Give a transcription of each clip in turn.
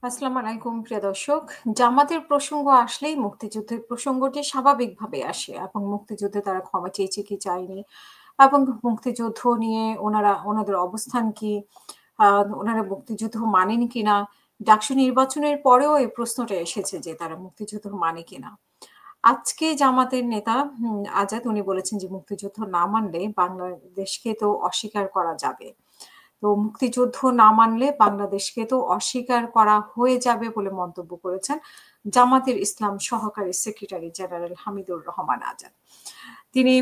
আসসালামু আলাইকুম প্রিয় দর্শক। জামাতের প্রসঙ্গ আসলেই মুক্তিযুদ্ধের প্রসঙ্গটি স্বাভাবিকভাবে আসে এবং মুক্তিযুদ্ধে তারা ক্ষমা চেয়েছে কি চায়নি এবং মুক্তিযুদ্ধ নিয়ে ওনাদের অবস্থান কি, আ ওনারা মুক্তিযুদ্ধ মানেন কিনা? ডাকসু নির্বাচনের পরেও এই প্রশ্নটা এসেছে যে তারা মুক্তিযুদ্ধ মানে কিনা? আজকে জামাতের নেতা আজাদ উনি বলেছেন যে মুক্তিযুদ্ধ না মানলে বাংলাদেশকে তো অস্বীকার করা যাবে। তো মুক্তিযুদ্ধ না মানলে বাংলাদেশকে তো অস্বীকার করা হয়ে যাবে বলে মন্তব্য করেছেন জামাতের ইসলাম সহকারী সেক্রেটারি জেনারেল হামিদুর রহমান আজাদ। তিনি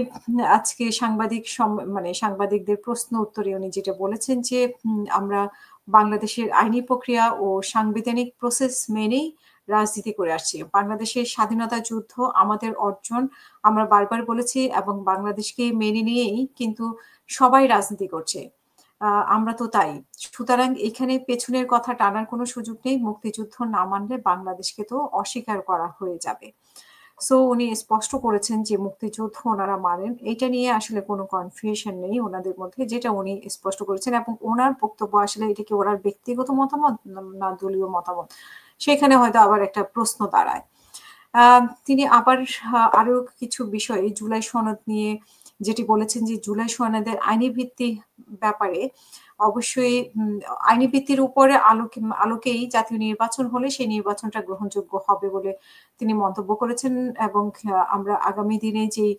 আজকে সাংবাদিকদের প্রশ্ন উত্তরে উনি যেটা বলেছেন যে, আমরা বাংলাদেশের আইনি প্রক্রিয়া ও সাংবিধানিক প্রসেস মেনেই রাজনীতি করে আসছি। বাংলাদেশের স্বাধীনতা যুদ্ধ আমাদের অর্জন, আমরা বারবার বলেছি এবং বাংলাদেশকে মেনে নিয়েই কিন্তু সবাই রাজনীতি করছে। আমরা তো তাই। সুতরাং এখানে পেছনের কথা টানার কোনো সুযোগ নেই। মুক্তিযুদ্ধ না মানলে বাংলাদেশকে তো অস্বীকার করা হয়ে যাবে। সো উনি স্পষ্ট করেছেন যে মুক্তিযুদ্ধ ওনারা মানেন। এইটা নিয়ে আসলে কোনো কনফিউশন নেই উনাদের মধ্যে। যেটা উনি স্পষ্ট করেছেন এবং উনার বক্তব্য আসলে এটা কি ওনার ব্যক্তিগত মতামত না দলীয় মতামত? সেখানে হয়তো আবার একটা প্রশ্ন দাঁড়ায়। আ তিনি আবার আরো কিছু বিষয় জুলাই সনদ নিয়ে যেটি বলেছেন যে জুলাই সনদের আইনি ভিত্তি ব্যাপারে অবশ্যই আইনি ভিত্তির উপরে আলোকেই জাতীয় নির্বাচন হলে সেই নির্বাচনটা গ্রহণযোগ্য হবে বলে তিনি মন্তব্য করেছেন এবং আমরা আগামী দিনে যেই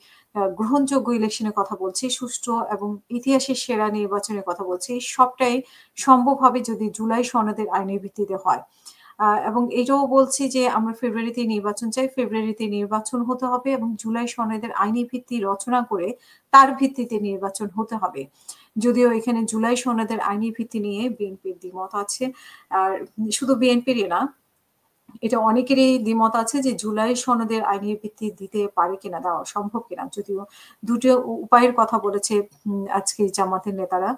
গ্রহণযোগ্য ইলেকশনের কথা বলছি, সুষ্ঠু এবং ইতিহাসের সেরা নির্বাচনের কথা বলছি, সবটাই সম্ভব হবে যদি জুলাই সনদের আইনের ভিত্তিতে হয়। এবং এটাও বলছি যে আমরা ফেব্রুয়ারিতে নির্বাচন চাই। ফেব্রুয়ারিতে নির্বাচন হতে হবে এবং জুলাই সনদের আইনি ভিত্তি রচনা করে তার ভিত্তিতে নির্বাচন হতে হবে। যদিও এখানে জুলাই সনদের আইনি ভিত্তি নিয়ে বিএনপির দ্বিমত আছে। আর শুধু বিএনপিরই না, এটা অনেকেরই দ্বিমত আছে যে জুলাই সনদের আইনি ভিত্তি দিতে পারে কিনা, দেওয়া সম্ভব কিনা। যদিও ২ টো উপায়ের কথা বলেছে আজকে জামাতের নেতারা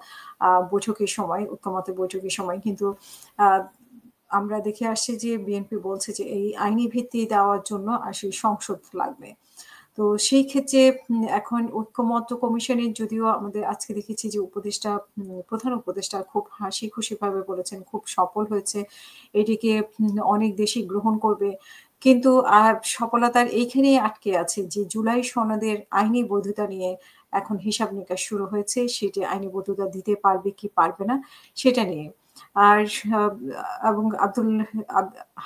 বৈঠকের সময়, ঐক্যমতের বৈঠকের সময়। কিন্তু আ আমরা দেখে আসছি যে বিএনপি বলছে যে এই আইনি ভিত্তি দেওয়ার জন্য আসলে সংসদ লাগবে। তো সেই ক্ষেত্রে এখন ঐক্যমত্য কমিশনের যদিও আমাদের আজকে দেখেছি যে প্রধান উপদেষ্টা খুব হাসি-খুশিভাবে বলেছেন, খুব সফল হয়েছে। এটিকে অনেক দেশই গ্রহণ করবে। কিন্তু সফলতার এইখানেই আটকে আছে যে জুলাই সনদের আইনি বৈধতা নিয়ে এখন হিসাব-নিকাশ শুরু হয়েছে। সেটি আইনি বৈধতা দিতে পারবে কি পারবে না সেটা নিয়ে। আর আ এবং আব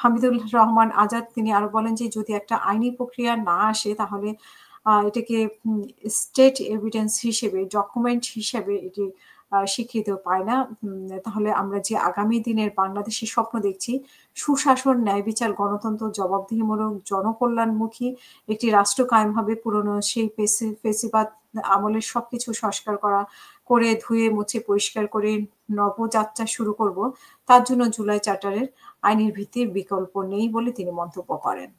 হামিদুল রহমান আজাদ তিনি আরো বলেন যে যদি একটা আইনি প্রক্রিয়া না আসে তাহলে এটাকে স্টেট এভিডেন্স হিসেবে ডকুমেন্ট হিসেবে এটি স্বীকৃত পায় না। তাহলে আমরা যে আগামী দিনের বাংলাদেশের স্বপ্ন দেখছি, সুশাসন, ন্যায় বিচার, গণতন্ত্র, জবাবদিহিমূলক, জনকল্যাণমুখী একটি রাষ্ট্র কায়েম হবে। পুরনো সেই ফেসিবাদ আমলের সবকিছু সংস্কার করে ধুয়ে মুছে পরিষ্কার করে নবযাত্রা শুরু করব। তার জন্য জুলাই চার্টারের আইনের ভিত্তির বিকল্প নেই বলে তিনি মন্তব্য করেন।